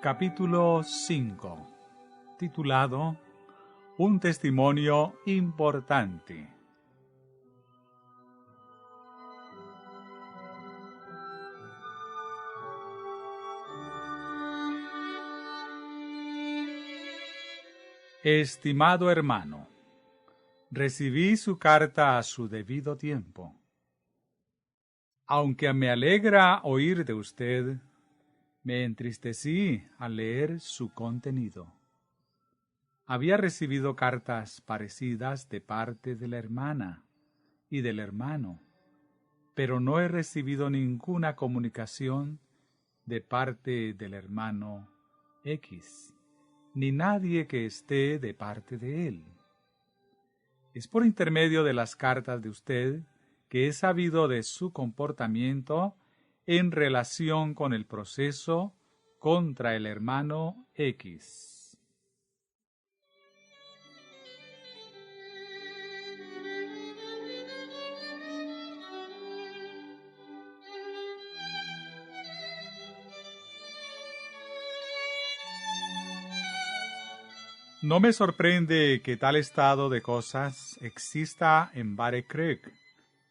Capítulo 5, titulado Un testimonio importante. Estimado hermano, recibí su carta a su debido tiempo. Aunque me alegra oír de usted, me entristecí al leer su contenido. Había recibido cartas parecidas de parte de la hermana y del hermano, pero no he recibido ninguna comunicación de parte del hermano X, ni nadie que esté de parte de él. Es por intermedio de las cartas de usted que he sabido de su comportamiento en relación con el proceso contra el hermano X. No me sorprende que tal estado de cosas exista en Bear Creek,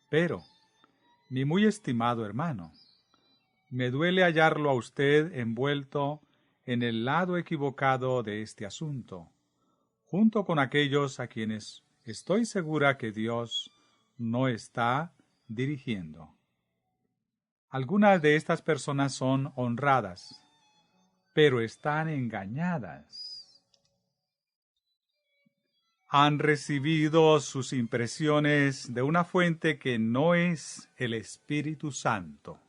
pero, mi muy estimado hermano, me duele hallarlo a usted envuelto en el lado equivocado de este asunto, junto con aquellos a quienes estoy segura que Dios no está dirigiendo. Algunas de estas personas son honradas, pero están engañadas. Han recibido sus impresiones de una fuente que no es el Espíritu Santo.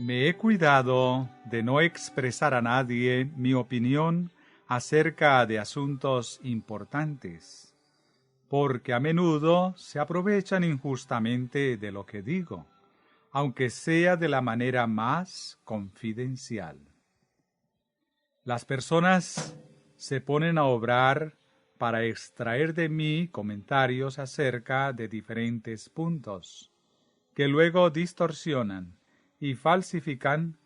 Me he cuidado de no expresar a nadie mi opinión acerca de asuntos importantes, porque a menudo se aprovechan injustamente de lo que digo, aunque sea de la manera más confidencial. Las personas se ponen a obrar para extraer de mí comentarios acerca de diferentes puntos, que luego distorsionan y falsifican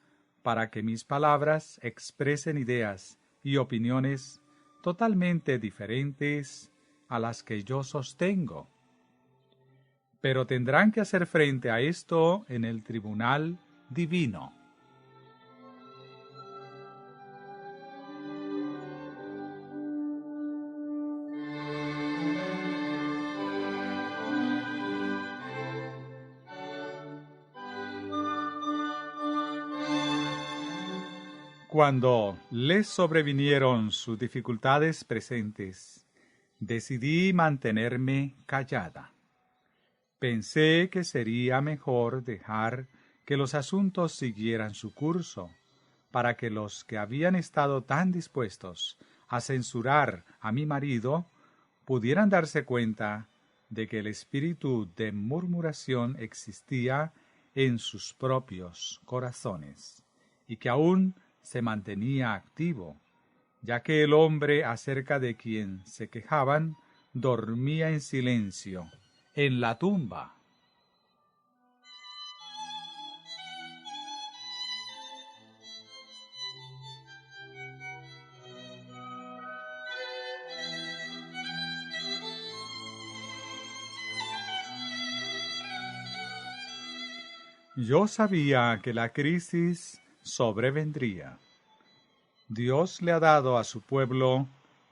para que mis palabras expresen ideas y opiniones totalmente diferentes a las que yo sostengo. Pero tendrán que hacer frente a esto en el tribunal divino. Cuando les sobrevinieron sus dificultades presentes, decidí mantenerme callada. Pensé que sería mejor dejar que los asuntos siguieran su curso, para que los que habían estado tan dispuestos a censurar a mi marido pudieran darse cuenta de que el espíritu de murmuración existía en sus propios corazones, y que aún se mantenía activo, ya que el hombre acerca de quien se quejaban dormía en silencio en la tumba. Yo sabía que la crisis sobrevendría. Dios le ha dado a su pueblo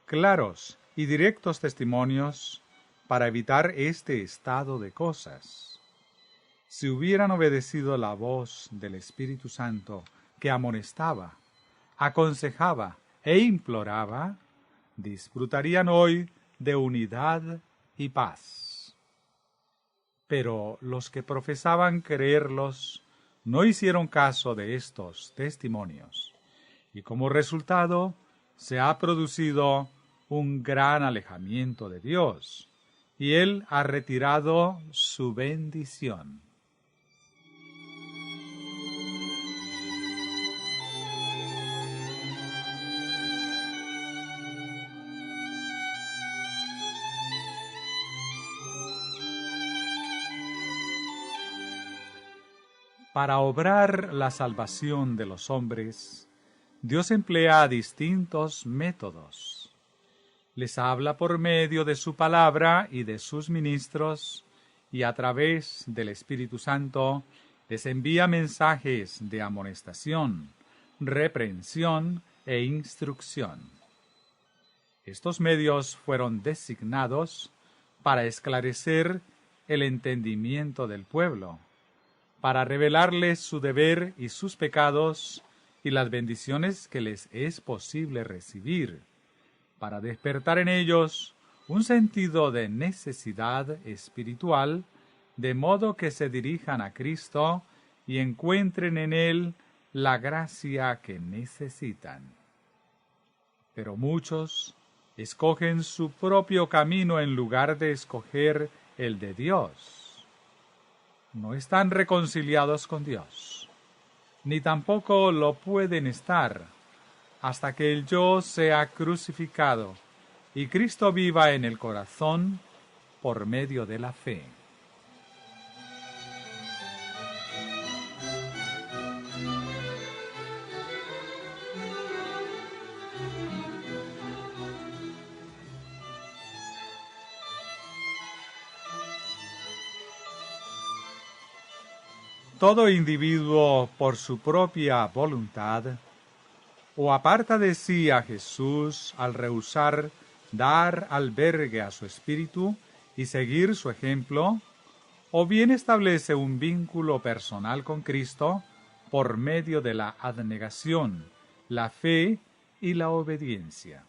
claros y directos testimonios para evitar este estado de cosas. Si hubieran obedecido la voz del Espíritu Santo que amonestaba, aconsejaba e imploraba, disfrutarían hoy de unidad y paz. Pero los que profesaban creerlos no hicieron caso de estos testimonios, y como resultado se ha producido un gran alejamiento de Dios, y Él ha retirado su bendición. Para obrar la salvación de los hombres, Dios emplea distintos métodos. Les habla por medio de su palabra y de sus ministros, y a través del Espíritu Santo les envía mensajes de amonestación, reprensión e instrucción. Estos medios fueron designados para esclarecer el entendimiento del pueblo, para revelarles su deber y sus pecados y las bendiciones que les es posible recibir, para despertar en ellos un sentido de necesidad espiritual, de modo que se dirijan a Cristo y encuentren en Él la gracia que necesitan. Pero muchos escogen su propio camino en lugar de escoger el de Dios. No están reconciliados con Dios, ni tampoco lo pueden estar hasta que el yo sea crucificado y Cristo viva en el corazón por medio de la fe. Todo individuo por su propia voluntad o aparta de sí a Jesús al rehusar dar albergue a su espíritu y seguir su ejemplo, o bien establece un vínculo personal con Cristo por medio de la abnegación, la fe y la obediencia.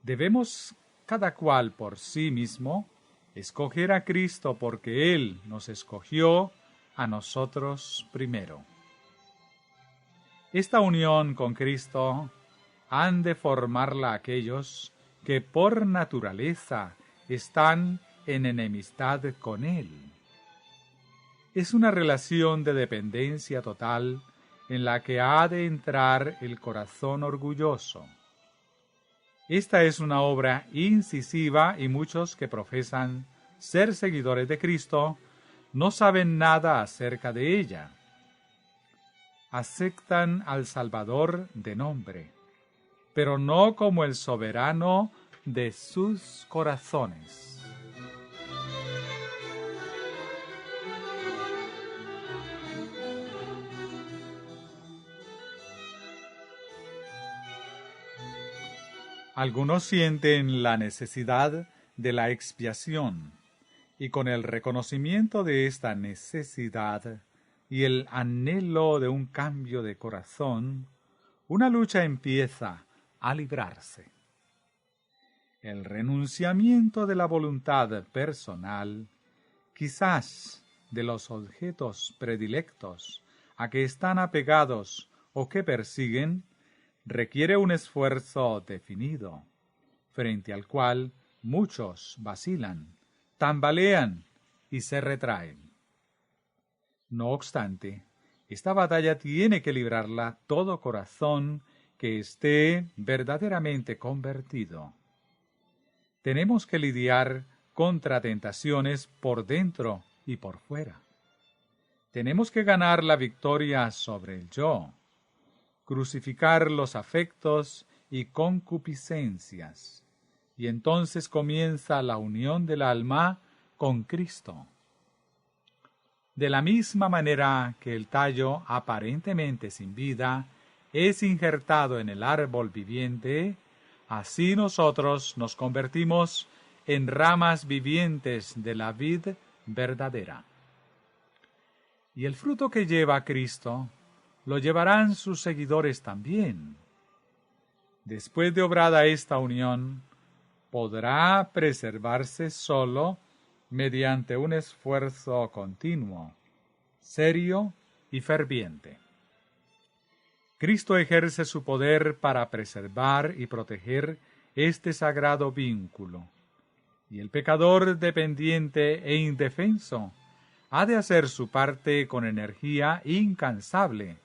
Debemos cada cual por sí mismo escoger a Cristo porque Él nos escogió a nosotros primero. Esta unión con Cristo han de formarla aquellos que por naturaleza están en enemistad con Él. Es una relación de dependencia total en la que ha de entrar el corazón orgulloso. Esta es una obra incisiva y muchos que profesan ser seguidores de Cristo no saben nada acerca de ella. Aceptan al Salvador de nombre, pero no como el soberano de sus corazones. Algunos sienten la necesidad de la expiación, y con el reconocimiento de esta necesidad y el anhelo de un cambio de corazón, una lucha empieza a librarse. El renunciamiento de la voluntad personal, quizás de los objetos predilectos a que están apegados o que persiguen, requiere un esfuerzo definido, frente al cual muchos vacilan, tambalean y se retraen. No obstante, esta batalla tiene que librarla todo corazón que esté verdaderamente convertido. Tenemos que lidiar contra tentaciones por dentro y por fuera. Tenemos que ganar la victoria sobre el yo, crucificar los afectos y concupiscencias, y entonces comienza la unión del alma con Cristo. De la misma manera que el tallo aparentemente sin vida es injertado en el árbol viviente, así nosotros nos convertimos en ramas vivientes de la vid verdadera. Y el fruto que lleva Cristo lo llevarán sus seguidores también. Después de obrada esta unión, podrá preservarse solo mediante un esfuerzo continuo, serio y ferviente. Cristo ejerce su poder para preservar y proteger este sagrado vínculo, y el pecador dependiente e indefenso ha de hacer su parte con energía incansable.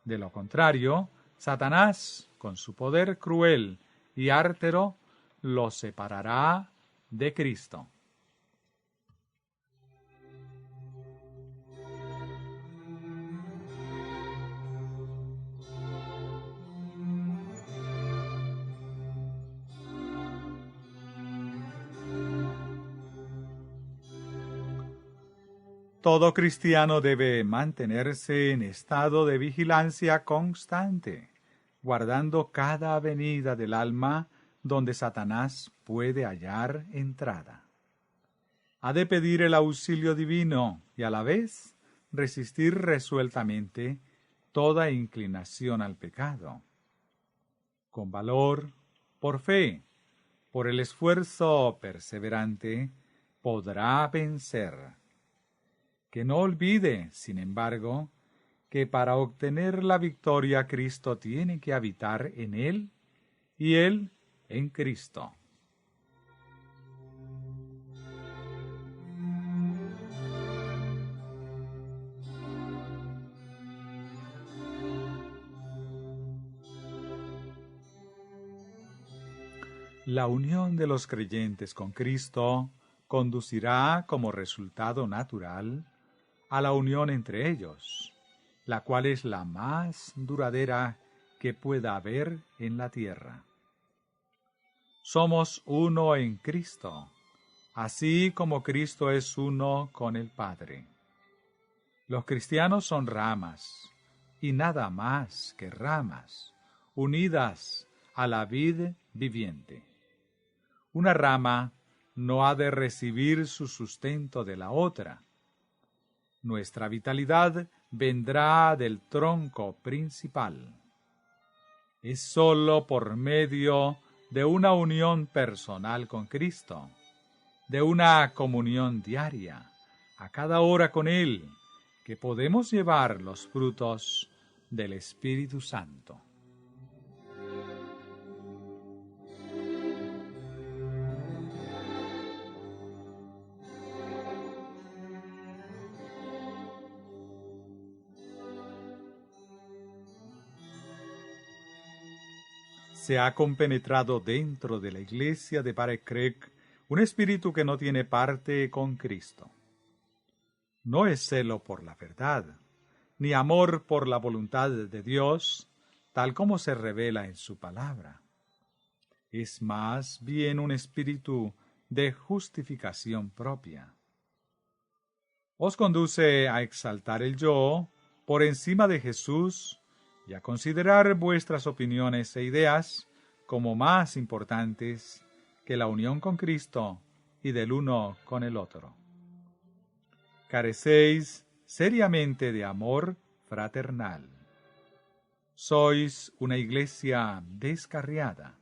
De lo contrario, Satanás, con su poder cruel y ártero, lo separará de Cristo. Todo cristiano debe mantenerse en estado de vigilancia constante, guardando cada avenida del alma donde Satanás puede hallar entrada. Ha de pedir el auxilio divino y a la vez resistir resueltamente toda inclinación al pecado. Con valor, por fe, por el esfuerzo perseverante, podrá vencer. Que no olvide, sin embargo, que para obtener la victoria Cristo tiene que habitar en él y él en Cristo. La unión de los creyentes con Cristo conducirá como resultado natural a la unión entre ellos, la cual es la más duradera que pueda haber en la tierra. Somos uno en Cristo, así como Cristo es uno con el Padre. Los cristianos son ramas, y nada más que ramas, unidas a la vid viviente. Una rama no ha de recibir su sustento de la otra. Nuestra vitalidad vendrá del tronco principal. Es sólo por medio de una unión personal con Cristo, de una comunión diaria, a cada hora con Él, que podemos llevar los frutos del Espíritu Santo. Se ha compenetrado dentro de la iglesia de Padre Craig un espíritu que no tiene parte con Cristo. No es celo por la verdad, ni amor por la voluntad de Dios, tal como se revela en su palabra. Es más bien un espíritu de justificación propia. Os conduce a exaltar el yo por encima de Jesús y a considerar vuestras opiniones e ideas como más importantes que la unión con Cristo y del uno con el otro. Carecéis seriamente de amor fraternal. Sois una iglesia descarriada.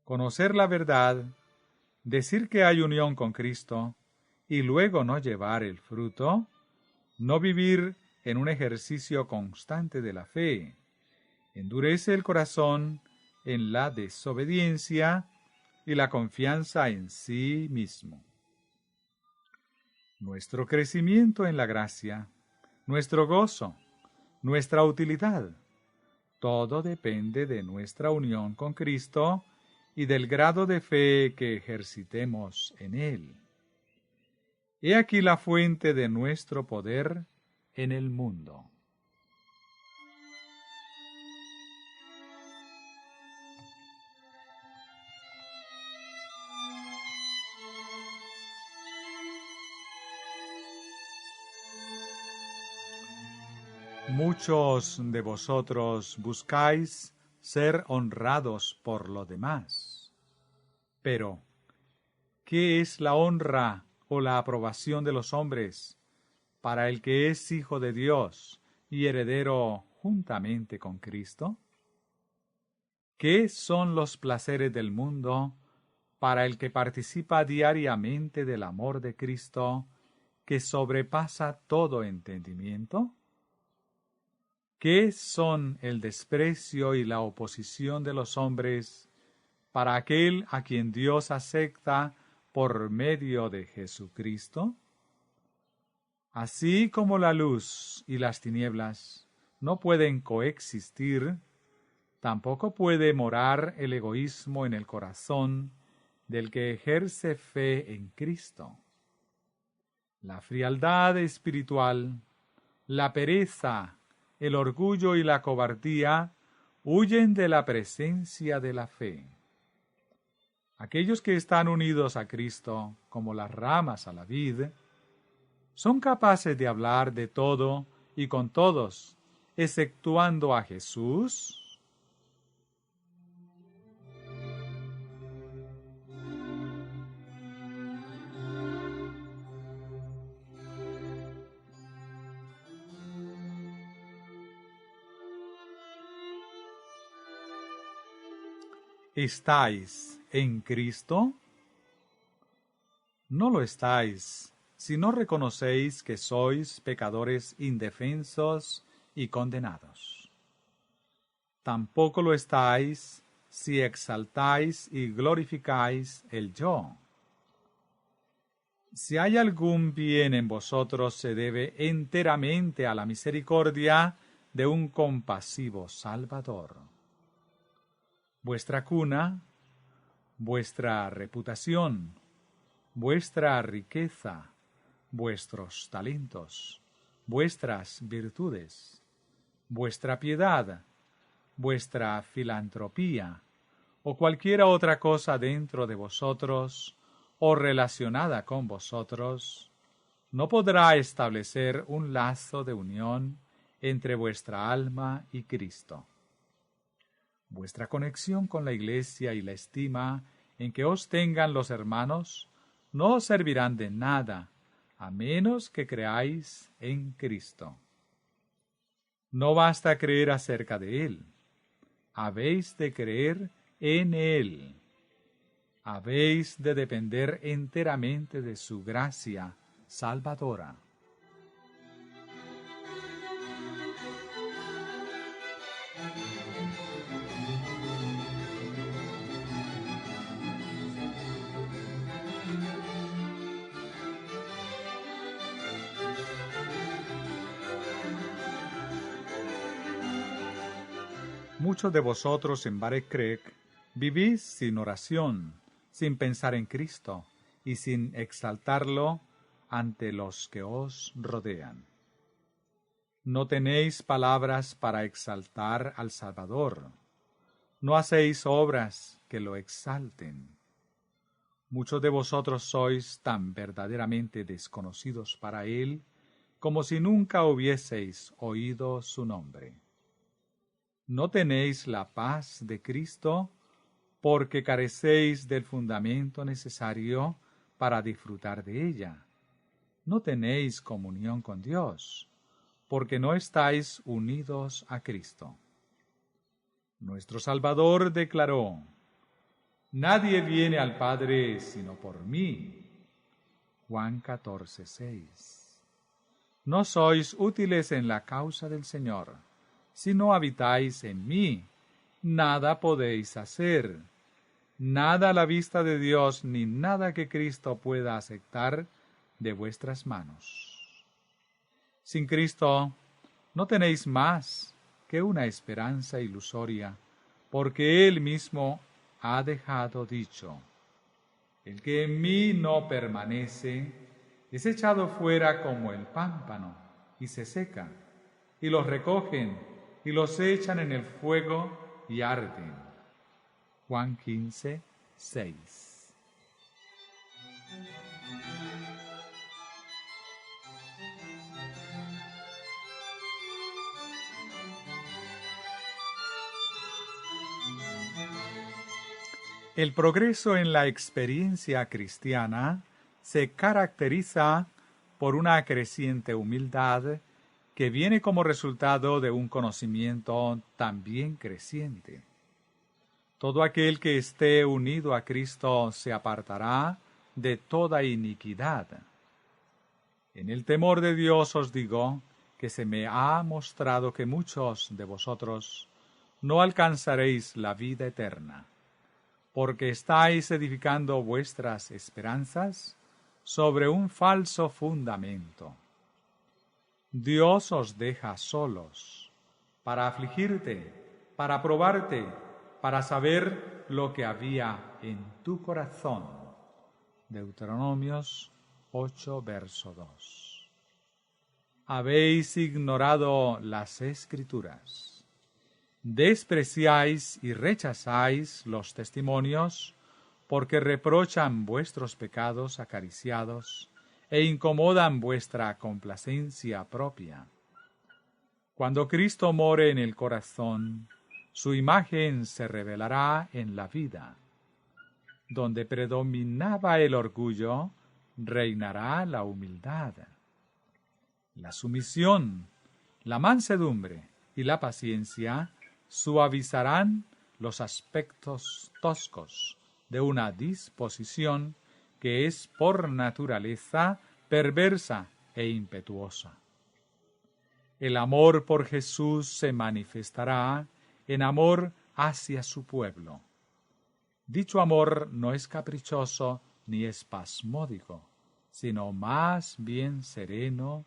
Conocer la verdad, decir que hay unión con Cristo y luego no llevar el fruto, no vivir en un ejercicio constante de la fe, endurece el corazón en la desobediencia y la confianza en sí mismo. Nuestro crecimiento en la gracia, nuestro gozo, nuestra utilidad, todo depende de nuestra unión con Cristo y del grado de fe que ejercitemos en Él. He aquí la fuente de nuestro poder en el mundo. Muchos de vosotros buscáis ser honrados por lo demás. Pero, ¿qué es la honra o la aprobación de los hombres para el que es hijo de Dios y heredero juntamente con Cristo? ¿Qué son los placeres del mundo para el que participa diariamente del amor de Cristo, que sobrepasa todo entendimiento? ¿Qué son el desprecio y la oposición de los hombres para aquel a quien Dios acepta por medio de Jesucristo? Así como la luz y las tinieblas no pueden coexistir, tampoco puede morar el egoísmo en el corazón del que ejerce fe en Cristo. La frialdad espiritual, la pereza, el orgullo y la cobardía huyen de la presencia de la fe. Aquellos que están unidos a Cristo como las ramas a la vid, son capaces de hablar de todo y con todos, exceptuando a Jesús? ¿Estáis en Cristo? No lo estáis, si no reconocéis que sois pecadores indefensos y condenados. Tampoco lo estáis si exaltáis y glorificáis el yo. Si hay algún bien en vosotros, se debe enteramente a la misericordia de un compasivo Salvador. Vuestra cuna, vuestra reputación, vuestra riqueza, vuestros talentos, vuestras virtudes, vuestra piedad, vuestra filantropía, o cualquiera otra cosa dentro de vosotros o relacionada con vosotros, no podrá establecer un lazo de unión entre vuestra alma y Cristo. Vuestra conexión con la Iglesia y la estima en que os tengan los hermanos no os servirán de nada, a menos que creáis en Cristo. No basta creer acerca de Él. Habéis de creer en Él. Habéis de depender enteramente de su gracia salvadora. Muchos de vosotros en Barek Creek vivís sin oración, sin pensar en Cristo y sin exaltarlo ante los que os rodean. No tenéis palabras para exaltar al Salvador. No hacéis obras que lo exalten. Muchos de vosotros sois tan verdaderamente desconocidos para Él como si nunca hubieseis oído su nombre. No tenéis la paz de Cristo porque carecéis del fundamento necesario para disfrutar de ella. No tenéis comunión con Dios porque no estáis unidos a Cristo. Nuestro Salvador declaró: «Nadie viene al Padre sino por mí». Juan 14:6. No sois útiles en la causa del Señor. Si no habitáis en mí, nada podéis hacer. Nada a la vista de Dios, ni nada que Cristo pueda aceptar de vuestras manos. Sin Cristo, no tenéis más que una esperanza ilusoria, porque Él mismo ha dejado dicho: «El que en mí no permanece es echado fuera como el pámpano, y se seca, y los recogen, y los echan en el fuego, y arden». Juan 15:6. El progreso en la experiencia cristiana se caracteriza por una creciente humildad que viene como resultado de un conocimiento también creciente. Todo aquel que esté unido a Cristo se apartará de toda iniquidad. En el temor de Dios os digo que se me ha mostrado que muchos de vosotros no alcanzaréis la vida eterna, porque estáis edificando vuestras esperanzas sobre un falso fundamento. Dios os deja solos para afligirte, para probarte, para saber lo que había en tu corazón. Deuteronomios 8, verso 2. Habéis ignorado las Escrituras. Despreciáis y rechazáis los testimonios, porque reprochan vuestros pecados acariciados e incomodan vuestra complacencia propia. Cuando Cristo more en el corazón, su imagen se revelará en la vida. Donde predominaba el orgullo, reinará la humildad. La sumisión, la mansedumbre y la paciencia suavizarán los aspectos toscos de una disposición que es por naturaleza perversa e impetuosa. El amor por Jesús se manifestará en amor hacia su pueblo. Dicho amor no es caprichoso ni espasmódico, sino más bien sereno,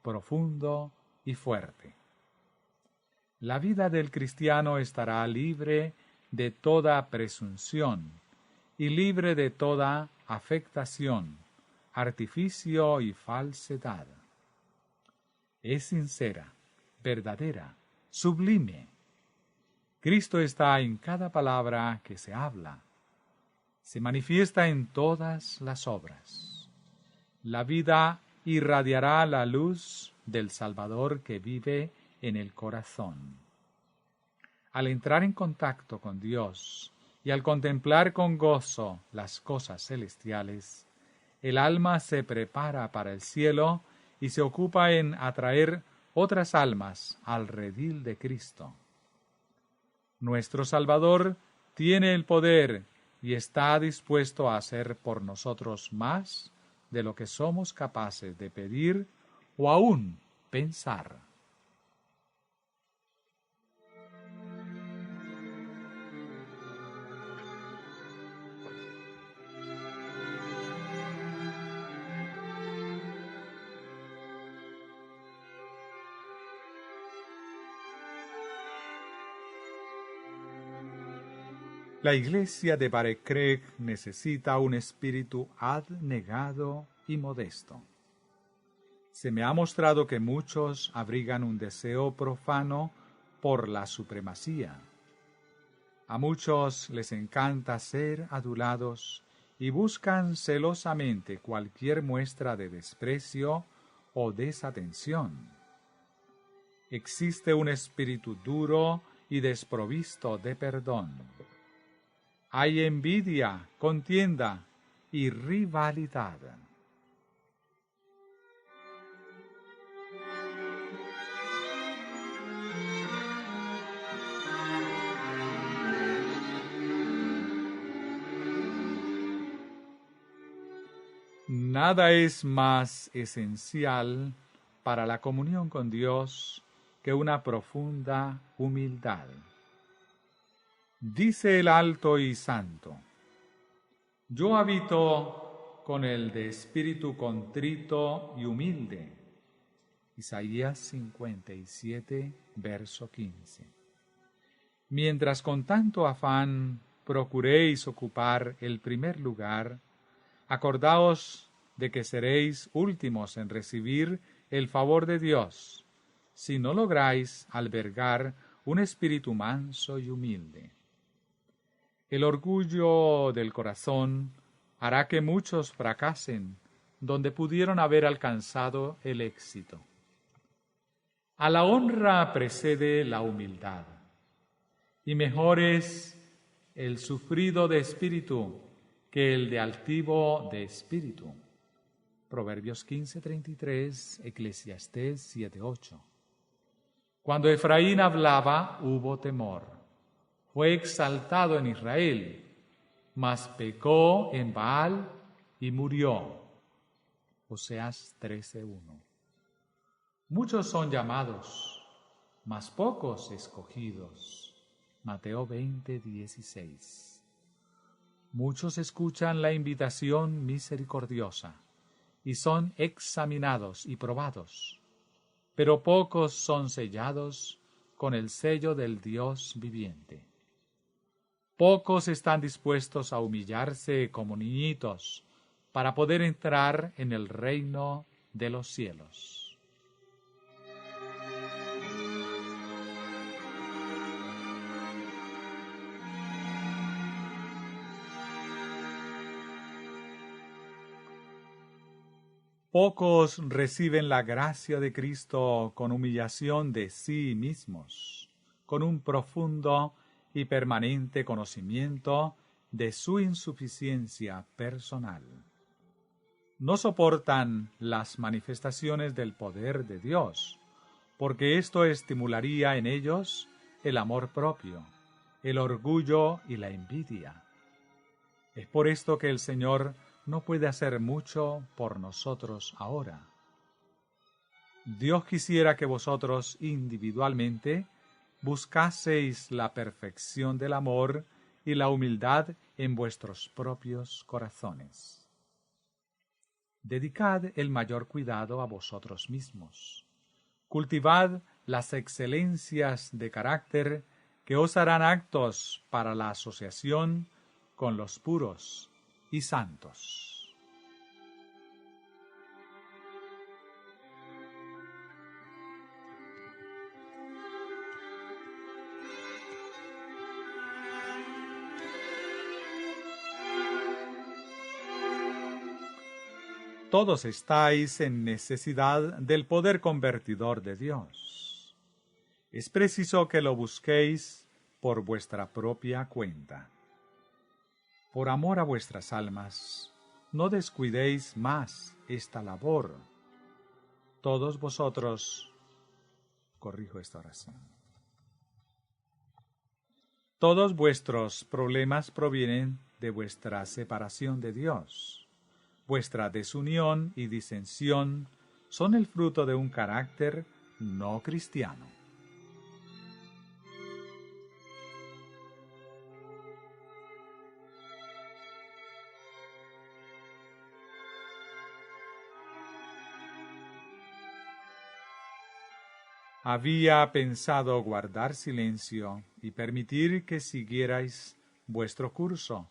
profundo y fuerte. La vida del cristiano estará libre de toda presunción y libre de toda afectación, artificio y falsedad. Es sincera, verdadera, sublime. Cristo está en cada palabra que se habla. Se manifiesta en todas las obras. La vida irradiará la luz del Salvador que vive en el corazón. Al entrar en contacto con Dios y al contemplar con gozo las cosas celestiales, el alma se prepara para el cielo y se ocupa en atraer otras almas al redil de Cristo. Nuestro Salvador tiene el poder y está dispuesto a hacer por nosotros más de lo que somos capaces de pedir o aún pensar. La iglesia de Barecrec necesita un espíritu abnegado y modesto. Se me ha mostrado que muchos abrigan un deseo profano por la supremacía. A muchos les encanta ser adulados y buscan celosamente cualquier muestra de desprecio o desatención. Existe un espíritu duro y desprovisto de perdón. Hay envidia, contienda y rivalidad. Nada es más esencial para la comunión con Dios que una profunda humildad. Dice el alto y santo: yo habito con el de espíritu contrito y humilde. Isaías 57, verso 15. Mientras con tanto afán procuréis ocupar el primer lugar, acordaos de que seréis últimos en recibir el favor de Dios, si no lográis albergar un espíritu manso y humilde. El orgullo del corazón hará que muchos fracasen donde pudieron haber alcanzado el éxito. A la honra precede la humildad, y mejor es el sufrido de espíritu que el de altivo de espíritu. Proverbios 15:33, Eclesiastés 7:8. Cuando Efraín hablaba, hubo temor. Fue exaltado en Israel, mas pecó en Baal y murió. Oseas 13:1. Muchos son llamados, mas pocos escogidos. Mateo 20:16. Muchos escuchan la invitación misericordiosa y son examinados y probados, pero pocos son sellados con el sello del Dios viviente. Pocos están dispuestos a humillarse como niñitos para poder entrar en el reino de los cielos. Pocos reciben la gracia de Cristo con humillación de sí mismos, con un profundo y permanente conocimiento de su insuficiencia personal. No soportan las manifestaciones del poder de Dios, porque esto estimularía en ellos el amor propio, el orgullo y la envidia. Es por esto que el Señor no puede hacer mucho por nosotros ahora. Dios quisiera que vosotros individualmente buscaseis la perfección del amor y la humildad en vuestros propios corazones. Dedicad el mayor cuidado a vosotros mismos. Cultivad las excelencias de carácter que os harán aptos para la asociación con los puros y santos. Todos estáis en necesidad del poder convertidor de Dios. Es preciso que lo busquéis por vuestra propia cuenta. Por amor a vuestras almas, no descuidéis más esta labor. Todos vosotros, corrijo esta oración. Todos vuestros problemas provienen de vuestra separación de Dios. Vuestra desunión y disensión son el fruto de un carácter no cristiano. Había pensado guardar silencio y permitir que siguierais vuestro curso,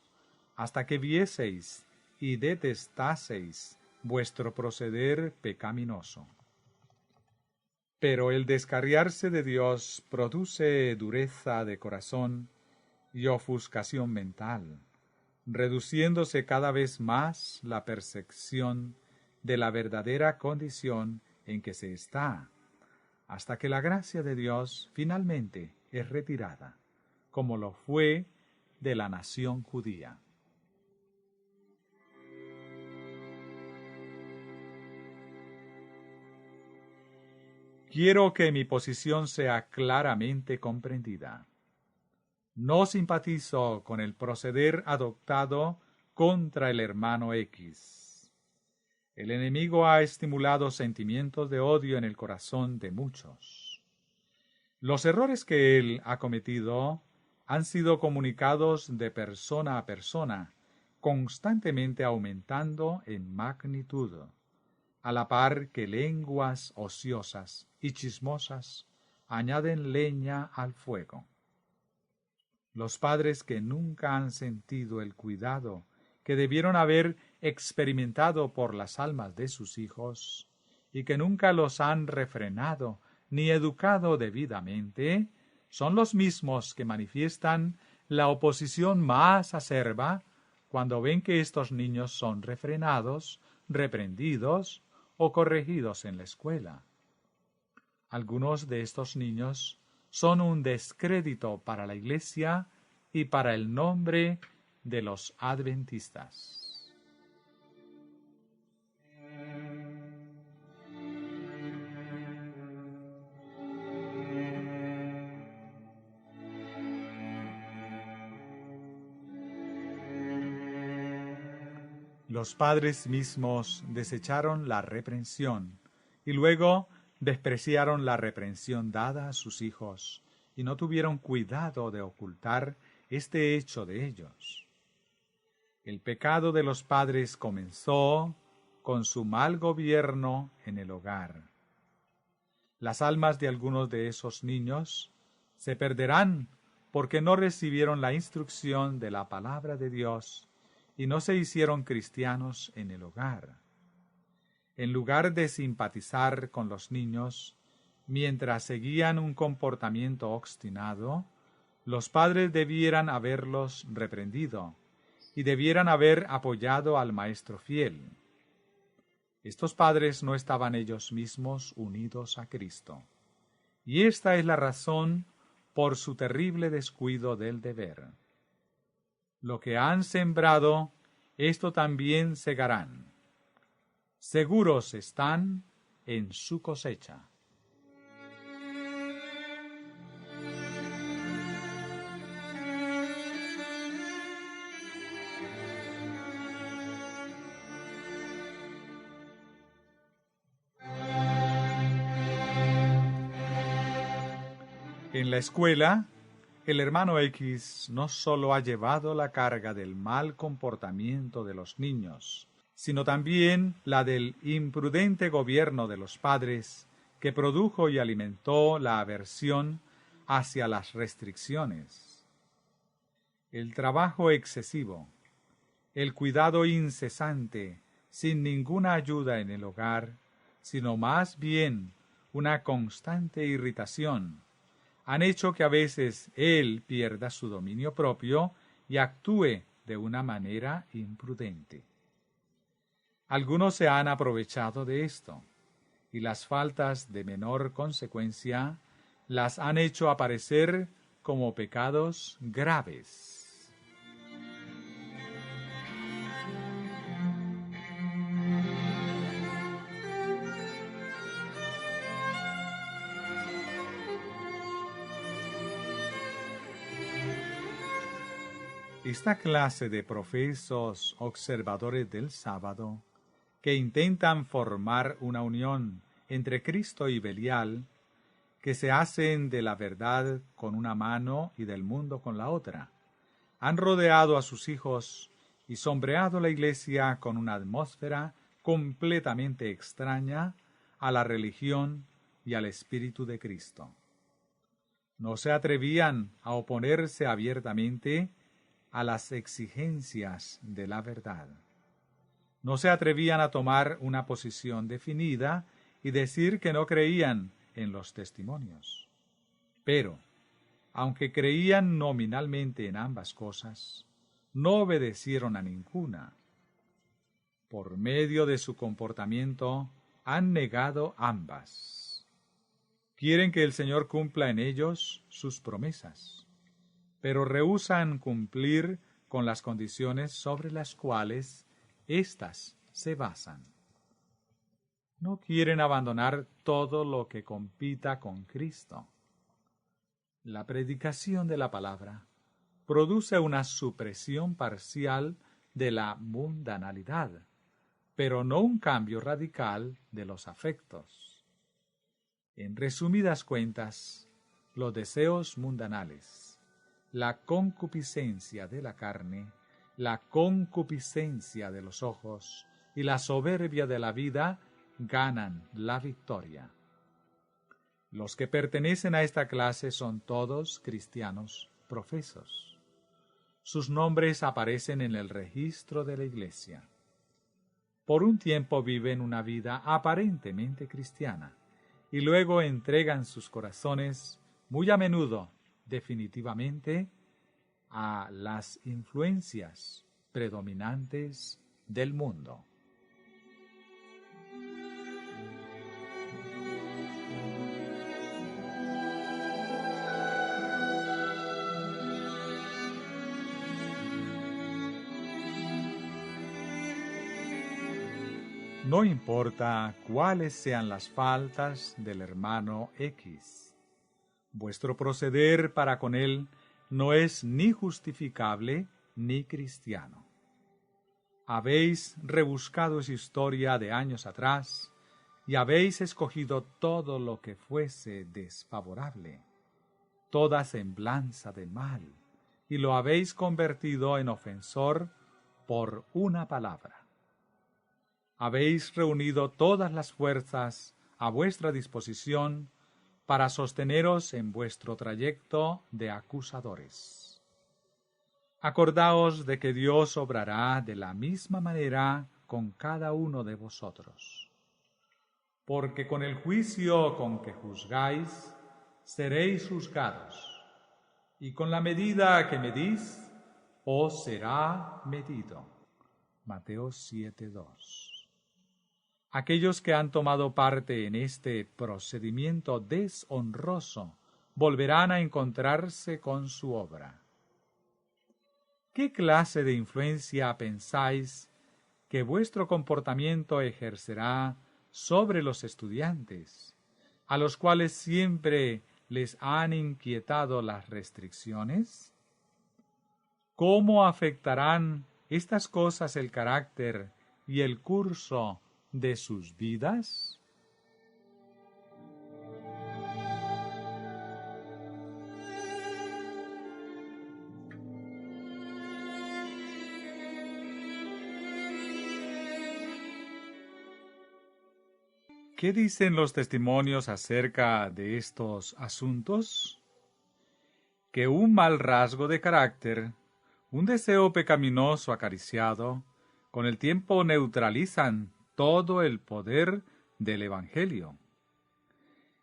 hasta que vieseis y detestaseis vuestro proceder pecaminoso. Pero el descarriarse de Dios produce dureza de corazón y ofuscación mental, reduciéndose cada vez más la percepción de la verdadera condición en que se está, hasta que la gracia de Dios finalmente es retirada, como lo fue de la nación judía. Quiero que mi posición sea claramente comprendida. No simpatizo con el proceder adoptado contra el hermano X. El enemigo ha estimulado sentimientos de odio en el corazón de muchos. Los errores que él ha cometido han sido comunicados de persona a persona, constantemente aumentando en magnitud, a la par que lenguas ociosas y chismosas añaden leña al fuego. Los padres que nunca han sentido el cuidado que debieron haber experimentado por las almas de sus hijos, y que nunca los han refrenado ni educado debidamente, son los mismos que manifiestan la oposición más acerba cuando ven que estos niños son refrenados, reprendidos o corregidos en la escuela. Algunos de estos niños son un descrédito para la Iglesia y para el nombre de los adventistas. Los padres mismos desecharon la reprensión y luego despreciaron la reprensión dada a sus hijos y no tuvieron cuidado de ocultar este hecho de ellos. El pecado de los padres comenzó con su mal gobierno en el hogar. Las almas de algunos de esos niños se perderán porque no recibieron la instrucción de la palabra de Dios y no se hicieron cristianos en el hogar. En lugar de simpatizar con los niños, mientras seguían un comportamiento obstinado, los padres debieran haberlos reprendido y debieran haber apoyado al maestro fiel. Estos padres no estaban ellos mismos unidos a Cristo. Y esta es la razón por su terrible descuido del deber. Lo que han sembrado, esto también segarán. Seguros están en su cosecha. En la escuela, el hermano X no solo ha llevado la carga del mal comportamiento de los niños, sino también la del imprudente gobierno de los padres que produjo y alimentó la aversión hacia las restricciones. El trabajo excesivo, el cuidado incesante, sin ninguna ayuda en el hogar, sino más bien una constante irritación, han hecho que a veces él pierda su dominio propio y actúe de una manera imprudente. Algunos se han aprovechado de esto, y las faltas de menor consecuencia las han hecho aparecer como pecados graves. Esta clase de profesos observadores del sábado, que intentan formar una unión entre Cristo y Belial, que se hacen de la verdad con una mano y del mundo con la otra, han rodeado a sus hijos y sombreado la iglesia con una atmósfera completamente extraña a la religión y al Espíritu de Cristo. No se atrevían a oponerse abiertamente a las exigencias de la verdad. No se atrevían a tomar una posición definida y decir que no creían en los testimonios. Pero, aunque creían nominalmente en ambas cosas, no obedecieron a ninguna. Por medio de su comportamiento, han negado ambas. Quieren que el Señor cumpla en ellos sus promesas, pero rehúsan cumplir con las condiciones sobre las cuales éstas se basan. No quieren abandonar todo lo que compita con Cristo. La predicación de la palabra produce una supresión parcial de la mundanalidad, pero no un cambio radical de los afectos. En resumidas cuentas, los deseos mundanales, la concupiscencia de la carne, la concupiscencia de los ojos y la soberbia de la vida ganan la victoria. Los que pertenecen a esta clase son todos cristianos profesos. Sus nombres aparecen en el registro de la Iglesia. Por un tiempo viven una vida aparentemente cristiana y luego entregan sus corazones, muy a menudo, definitivamente, a las influencias predominantes del mundo. No importa cuáles sean las faltas del hermano X. Vuestro proceder para con él no es ni justificable ni cristiano. Habéis rebuscado su historia de años atrás y habéis escogido todo lo que fuese desfavorable, toda semblanza de mal, y lo habéis convertido en ofensor por una palabra. Habéis reunido todas las fuerzas a vuestra disposición para sosteneros en vuestro trayecto de acusadores. Acordaos de que Dios obrará de la misma manera con cada uno de vosotros. Porque con el juicio con que juzgáis, seréis juzgados, y con la medida que medís, os será medido. Mateo 7:2. Aquellos que han tomado parte en este procedimiento deshonroso volverán a encontrarse con su obra. ¿Qué clase de influencia pensáis que vuestro comportamiento ejercerá sobre los estudiantes, a los cuales siempre les han inquietado las restricciones? ¿Cómo afectarán estas cosas el carácter y el curso de sus vidas? ¿Qué dicen los testimonios acerca de estos asuntos? Que un mal rasgo de carácter, un deseo pecaminoso acariciado, con el tiempo neutralizan todo el poder del Evangelio.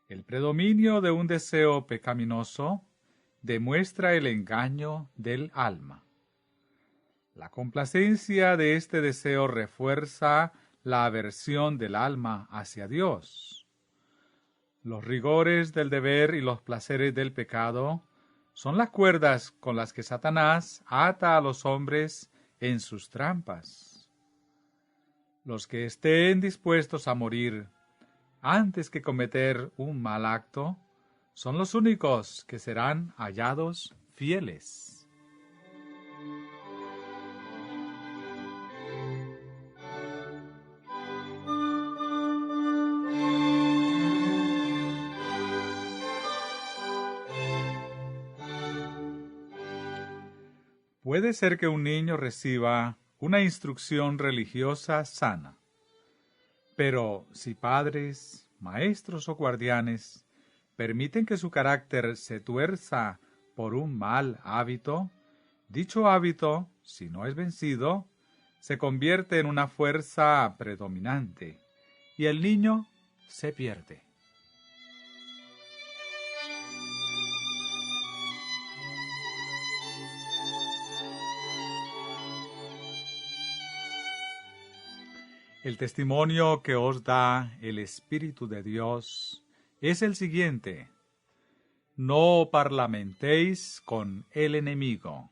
El predominio de un deseo pecaminoso demuestra el engaño del alma. La complacencia de este deseo refuerza la aversión del alma hacia Dios. Los rigores del deber y los placeres del pecado son las cuerdas con las que Satanás ata a los hombres en sus trampas. Los que estén dispuestos a morir antes que cometer un mal acto son los únicos que serán hallados fieles. Puede ser que un niño reciba una instrucción religiosa sana, pero si padres, maestros o guardianes permiten que su carácter se tuerza por un mal hábito, dicho hábito, si no es vencido, se convierte en una fuerza predominante y el niño se pierde. El testimonio que os da el Espíritu de Dios es el siguiente: no parlamentéis con el enemigo.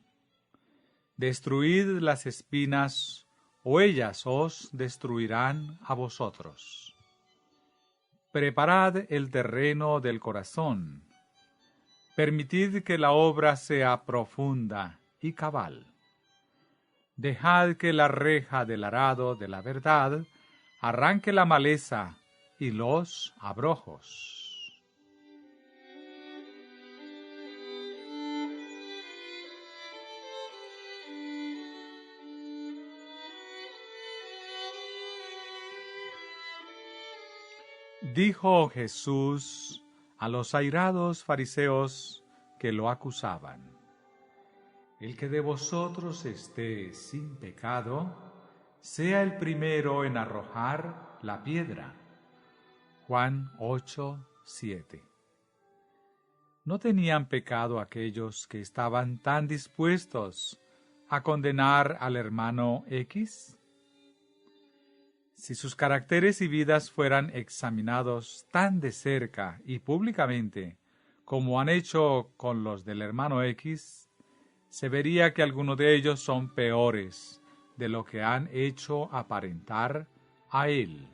Destruid las espinas, o ellas os destruirán a vosotros. Preparad el terreno del corazón. Permitid que la obra sea profunda y cabal. Dejad que la reja del arado de la verdad arranque la maleza y los abrojos. Dijo Jesús a los airados fariseos que lo acusaban: el que de vosotros esté sin pecado, sea el primero en arrojar la piedra. Juan 8:7. ¿No tenían pecado aquellos que estaban tan dispuestos a condenar al hermano X? Si sus caracteres y vidas fueran examinados tan de cerca y públicamente como han hecho con los del hermano X, se vería que algunos de ellos son peores de lo que han hecho aparentar a él.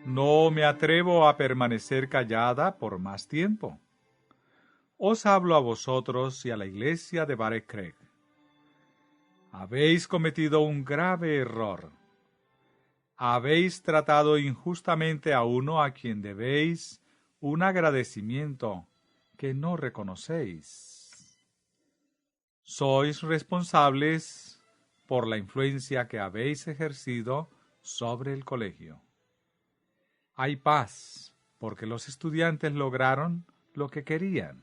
No me atrevo a permanecer callada por más tiempo. Os hablo a vosotros y a la iglesia de Bare Craig. Habéis cometido un grave error. Habéis tratado injustamente a uno a quien debéis un agradecimiento que no reconocéis. Sois responsables por la influencia que habéis ejercido sobre el colegio. Hay paz, porque los estudiantes lograron lo que querían.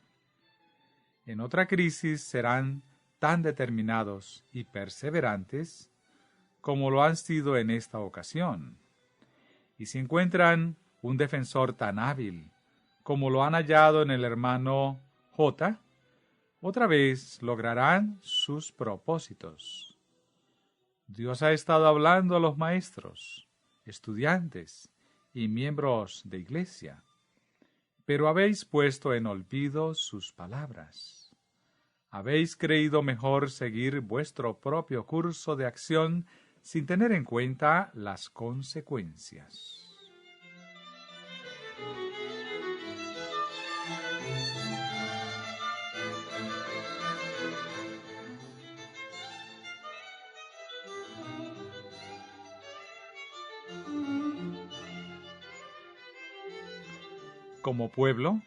En otra crisis serán tan determinados y perseverantes como lo han sido en esta ocasión. Y si encuentran un defensor tan hábil como lo han hallado en el hermano J, otra vez lograrán sus propósitos. Dios ha estado hablando a los maestros, estudiantes y miembros de iglesia, pero habéis puesto en olvido sus palabras. Habéis creído mejor seguir vuestro propio curso de acción sin tener en cuenta las consecuencias. Como pueblo,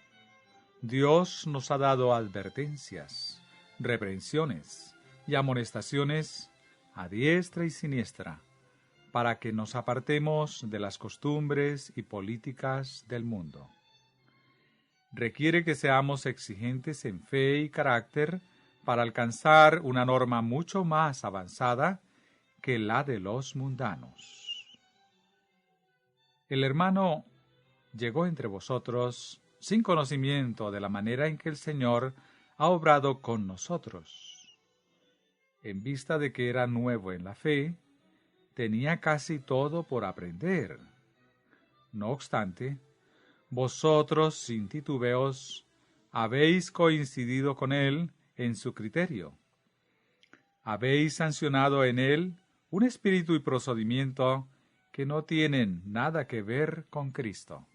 Dios nos ha dado advertencias, reprensiones y amonestaciones a diestra y siniestra, para que nos apartemos de las costumbres y políticas del mundo. Requiere que seamos exigentes en fe y carácter para alcanzar una norma mucho más avanzada que la de los mundanos. El hermano llegó entre vosotros sin conocimiento de la manera en que el Señor ha obrado con nosotros. En vista de que era nuevo en la fe, tenía casi todo por aprender. No obstante, vosotros, sin titubeos, habéis coincidido con él en su criterio. Habéis sancionado en él un espíritu y procedimiento que no tienen nada que ver con Cristo.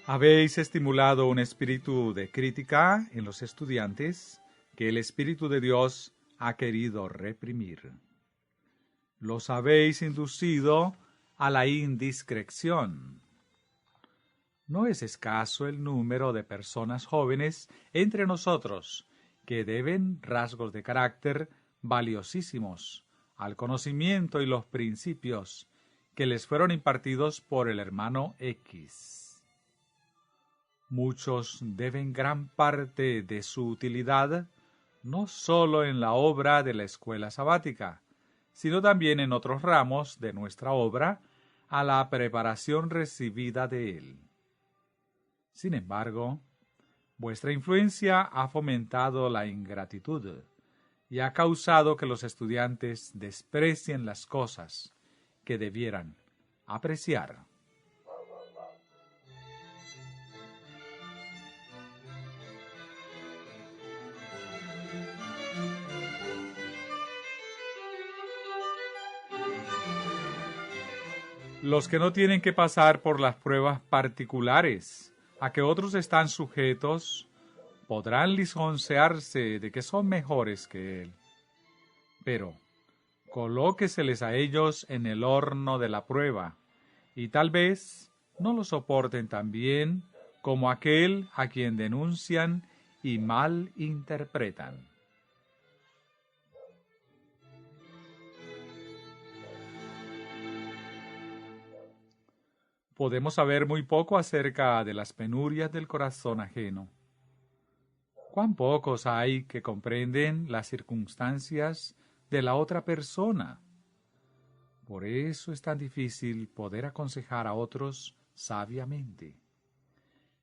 Habéis estimulado un espíritu de crítica en los estudiantes que el Espíritu de Dios ha querido reprimir. Los habéis inducido a la indiscreción. No es escaso el número de personas jóvenes entre nosotros que deben rasgos de carácter valiosísimos al conocimiento y los principios que les fueron impartidos por el hermano X. Muchos deben gran parte de su utilidad no sólo en la obra de la escuela sabática, sino también en otros ramos de nuestra obra a la preparación recibida de él. Sin embargo, vuestra influencia ha fomentado la ingratitud y ha causado que los estudiantes desprecien las cosas que debieran apreciar. Los que no tienen que pasar por las pruebas particulares a que otros están sujetos, podrán lisonjearse de que son mejores que él. Pero colóqueseles a ellos en el horno de la prueba, y tal vez no lo soporten tan bien como aquel a quien denuncian y mal interpretan. Podemos saber muy poco acerca de las penurias del corazón ajeno. ¿Cuán pocos hay que comprenden las circunstancias de la otra persona? Por eso es tan difícil poder aconsejar a otros sabiamente.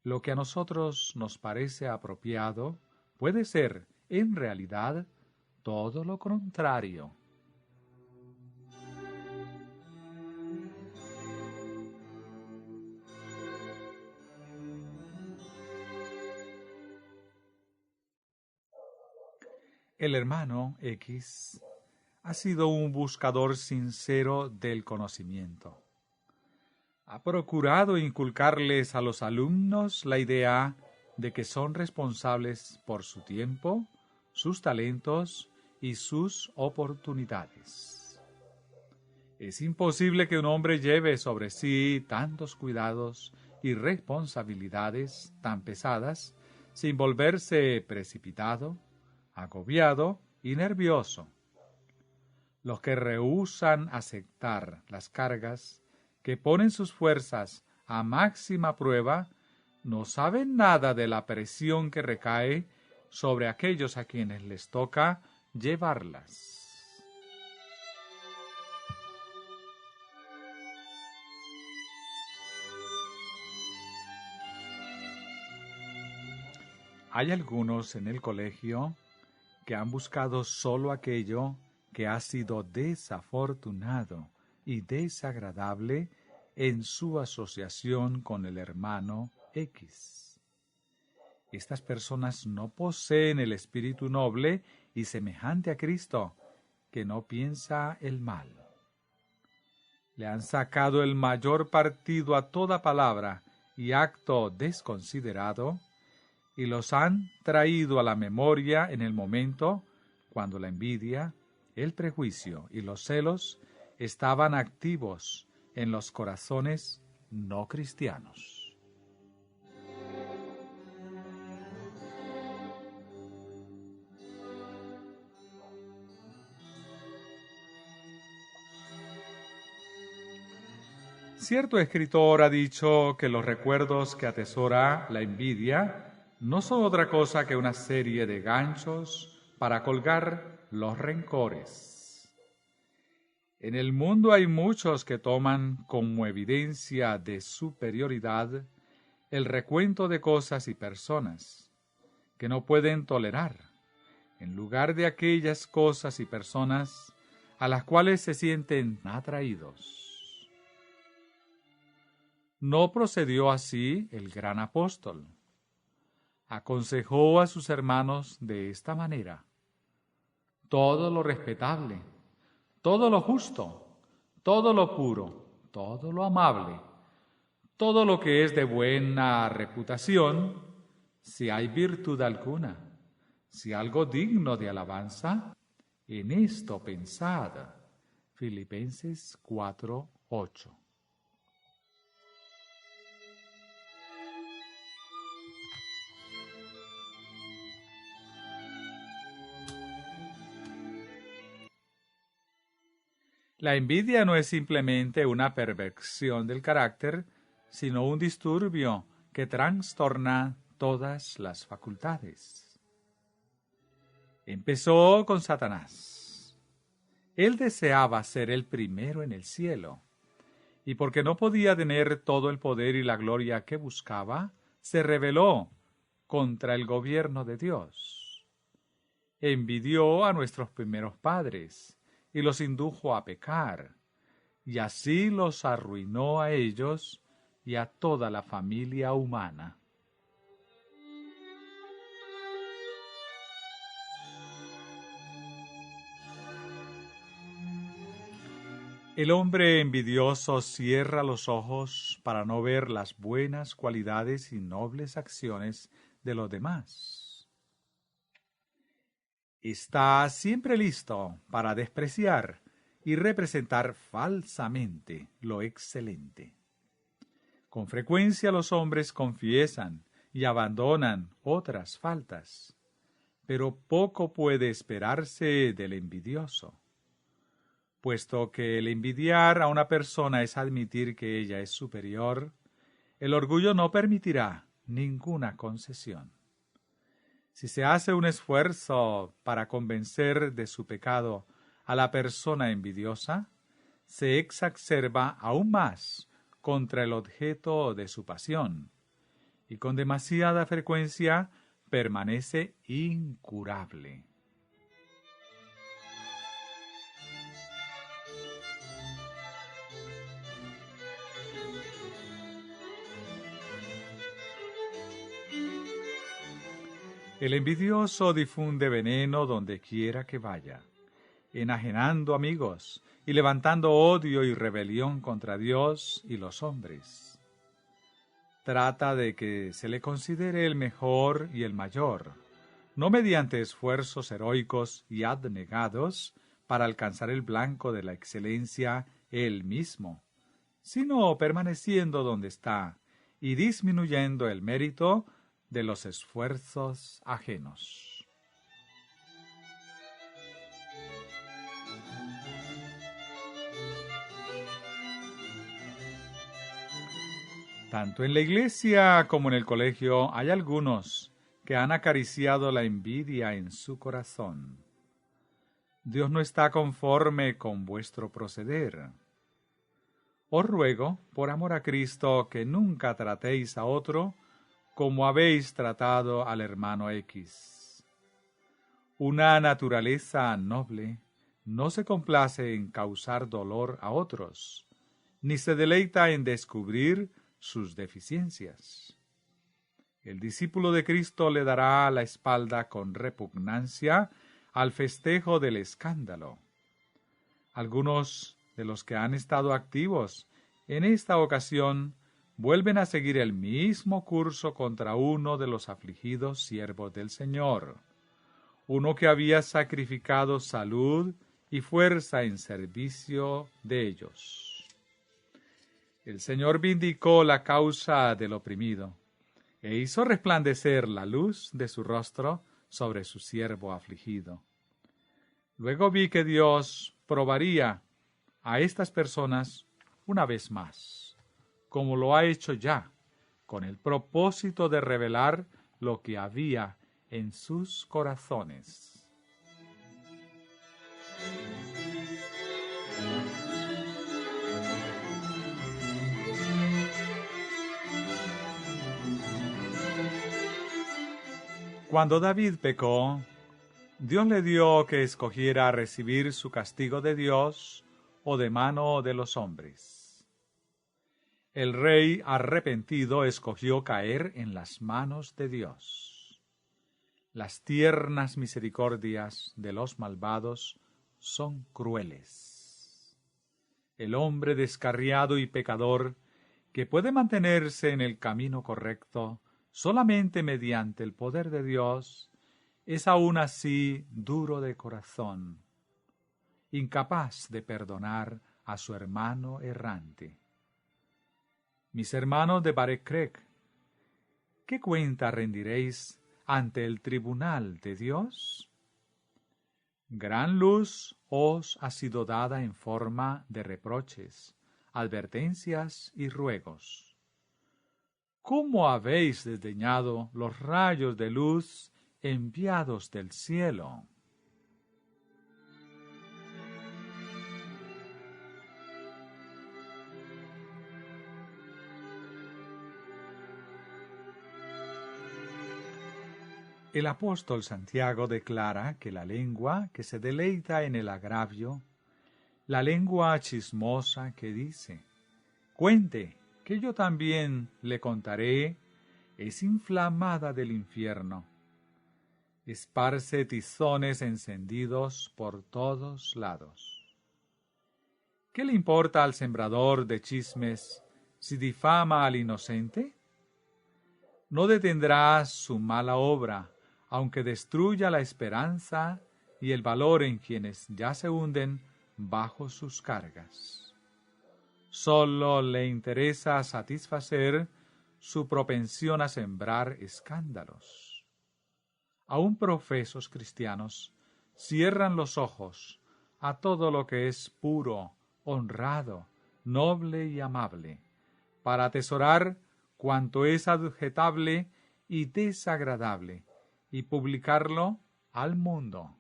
Lo que a nosotros nos parece apropiado puede ser, en realidad, todo lo contrario. El hermano X ha sido un buscador sincero del conocimiento. Ha procurado inculcarles a los alumnos la idea de que son responsables por su tiempo, sus talentos y sus oportunidades. Es imposible que un hombre lleve sobre sí tantos cuidados y responsabilidades tan pesadas sin volverse precipitado, agobiado y nervioso. Los que rehúsan aceptar las cargas que ponen sus fuerzas a máxima prueba no saben nada de la presión que recae sobre aquellos a quienes les toca llevarlas. Hay algunos en el colegio que han buscado solo aquello que ha sido desafortunado y desagradable en su asociación con el hermano X. Estas personas no poseen el espíritu noble y semejante a Cristo, que no piensa el mal. Le han sacado el mayor partido a toda palabra y acto desconsiderado, y los han traído a la memoria en el momento cuando la envidia, el prejuicio y los celos estaban activos en los corazones no cristianos. Cierto escritor ha dicho que los recuerdos que atesora la envidia no son otra cosa que una serie de ganchos para colgar los rencores. En el mundo hay muchos que toman como evidencia de superioridad el recuento de cosas y personas que no pueden tolerar, en lugar de aquellas cosas y personas a las cuales se sienten atraídos. No procedió así el gran apóstol. Aconsejó a sus hermanos de esta manera: todo lo respetable, todo lo justo, todo lo puro, todo lo amable, todo lo que es de buena reputación, si hay virtud alguna, si algo digno de alabanza, en esto pensad. Filipenses 4:8. La envidia no es simplemente una perversión del carácter, sino un disturbio que trastorna todas las facultades. Empezó con Satanás. Él deseaba ser el primero en el cielo, y porque no podía tener todo el poder y la gloria que buscaba, se rebeló contra el gobierno de Dios. Envidió a nuestros primeros padres y los indujo a pecar, y así los arruinó a ellos y a toda la familia humana. El hombre envidioso cierra los ojos para no ver las buenas cualidades y nobles acciones de los demás. Está siempre listo para despreciar y representar falsamente lo excelente. Con frecuencia los hombres confiesan y abandonan otras faltas, pero poco puede esperarse del envidioso. Puesto que el envidiar a una persona es admitir que ella es superior, el orgullo no permitirá ninguna concesión. Si se hace un esfuerzo para convencer de su pecado a la persona envidiosa, se exacerba aún más contra el objeto de su pasión, y con demasiada frecuencia permanece incurable. El envidioso difunde veneno donde quiera que vaya, enajenando amigos y levantando odio y rebelión contra Dios y los hombres. Trata de que se le considere el mejor y el mayor, no mediante esfuerzos heroicos y abnegados para alcanzar el blanco de la excelencia él mismo, sino permaneciendo donde está y disminuyendo el mérito de los esfuerzos ajenos. Tanto en la iglesia como en el colegio hay algunos que han acariciado la envidia en su corazón. Dios no está conforme con vuestro proceder. Os ruego, por amor a Cristo, que nunca tratéis a otro como habéis tratado al hermano X. Una naturaleza noble no se complace en causar dolor a otros, ni se deleita en descubrir sus deficiencias. El discípulo de Cristo le dará la espalda con repugnancia al festejo del escándalo. Algunos de los que han estado activos en esta ocasión vuelven a seguir el mismo curso contra uno de los afligidos siervos del Señor, uno que había sacrificado salud y fuerza en servicio de ellos. El Señor vindicó la causa del oprimido, e hizo resplandecer la luz de su rostro sobre su siervo afligido. Luego vi que Dios probaría a estas personas una vez más, como lo ha hecho ya, con el propósito de revelar lo que había en sus corazones. Cuando David pecó, Dios le dio que escogiera recibir su castigo de Dios o de mano de los hombres. El rey arrepentido escogió caer en las manos de Dios. Las tiernas misericordias de los malvados son crueles. El hombre descarriado y pecador, que puede mantenerse en el camino correcto solamente mediante el poder de Dios, es aún así duro de corazón, incapaz de perdonar a su hermano errante. Mis hermanos de Barekrek, ¿qué cuenta rendiréis ante el tribunal de Dios? Gran luz os ha sido dada en forma de reproches, advertencias y ruegos. ¿Cómo habéis desdeñado los rayos de luz enviados del cielo? El apóstol Santiago declara que la lengua que se deleita en el agravio, la lengua chismosa que dice, cuente, que yo también le contaré, es inflamada del infierno. Esparce tizones encendidos por todos lados. ¿Qué le importa al sembrador de chismes si difama al inocente? No detendrá su mala obra, aunque destruya la esperanza y el valor en quienes ya se hunden bajo sus cargas. Solo le interesa satisfacer su propensión a sembrar escándalos. Aún profesos cristianos cierran los ojos a todo lo que es puro, honrado, noble y amable, para atesorar cuanto es adjetable y desagradable, y publicarlo al mundo.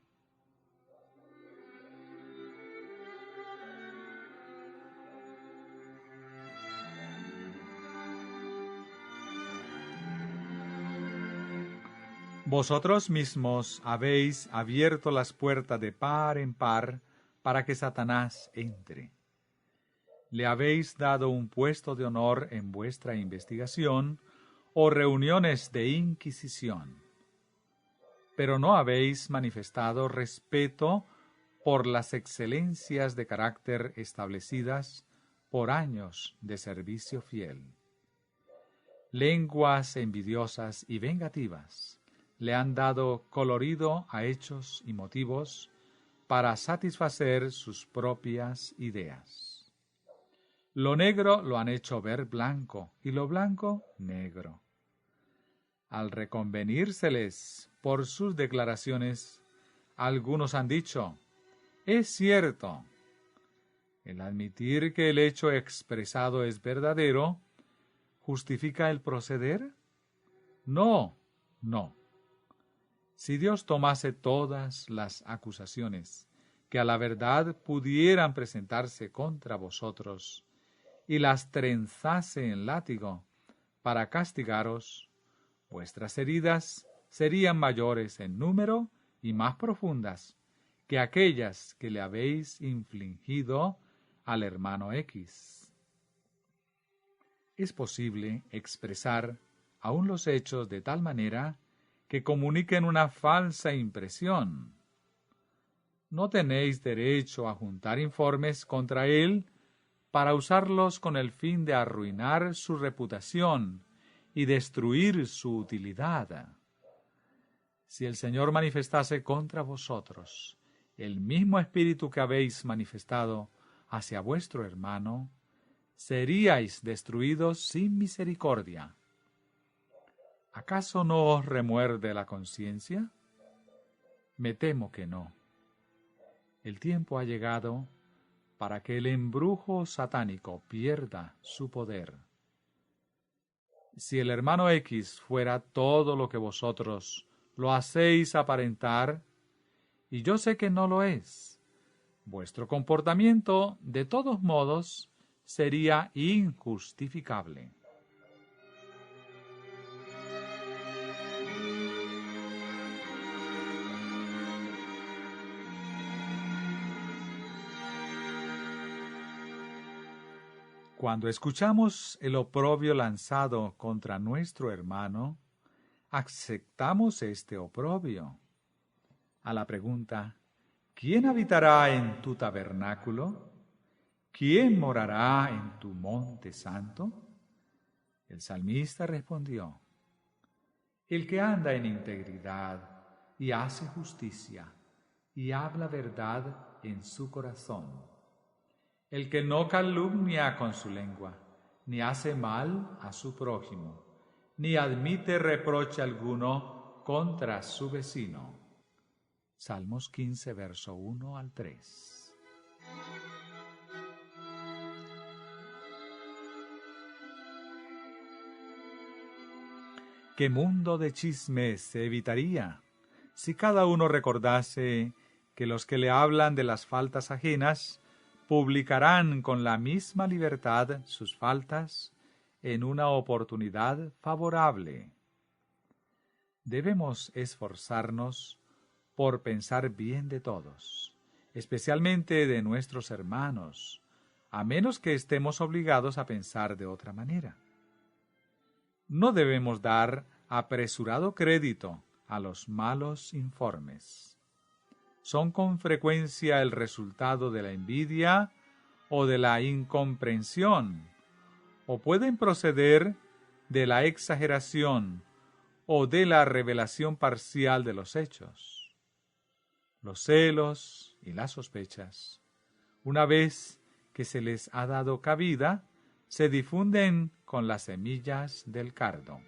Vosotros mismos habéis abierto las puertas de par en par para que Satanás entre. Le habéis dado un puesto de honor en vuestra investigación o reuniones de inquisición. Pero no habéis manifestado respeto por las excelencias de carácter establecidas por años de servicio fiel. Lenguas envidiosas y vengativas le han dado colorido a hechos y motivos para satisfacer sus propias ideas. Lo negro lo han hecho ver blanco y lo blanco negro. Al reconvenírseles por sus declaraciones, algunos han dicho, es cierto. El admitir que el hecho expresado es verdadero, justifica el proceder? No, no. Si Dios tomase todas las acusaciones que a la verdad pudieran presentarse contra vosotros, y las trenzase en látigo para castigaros, vuestras heridas serían mayores en número y más profundas que aquellas que le habéis infligido al hermano X. Es posible expresar aún los hechos de tal manera que comuniquen una falsa impresión. No tenéis derecho a juntar informes contra él para usarlos con el fin de arruinar su reputación y destruir su utilidad. Si el Señor manifestase contra vosotros el mismo espíritu que habéis manifestado hacia vuestro hermano, seríais destruidos sin misericordia. ¿Acaso no os remuerde la conciencia? Me temo que no. El tiempo ha llegado para que el embrujo satánico pierda su poder. Si el hermano X fuera todo lo que vosotros lo hacéis aparentar, y yo sé que no lo es, vuestro comportamiento, de todos modos, sería injustificable. Cuando escuchamos el oprobio lanzado contra nuestro hermano, aceptamos este oprobio. A la pregunta, ¿quién habitará en tu tabernáculo? ¿Quién morará en tu monte santo? El salmista respondió, el que anda en integridad y hace justicia y habla verdad en su corazón. El que no calumnia con su lengua, ni hace mal a su prójimo, ni admite reproche alguno contra su vecino. Salmos 15, verso 1 al 3. ¿Qué mundo de chismes se evitaría si cada uno recordase que los que le hablan de las faltas ajenas publicarán con la misma libertad sus faltas en una oportunidad favorable? Debemos esforzarnos por pensar bien de todos, especialmente de nuestros hermanos, a menos que estemos obligados a pensar de otra manera. No debemos dar apresurado crédito a los malos informes. Son con frecuencia el resultado de la envidia o de la incomprensión, o pueden proceder de la exageración o de la revelación parcial de los hechos. Los celos y las sospechas, una vez que se les ha dado cabida, se difunden con las semillas del cardo.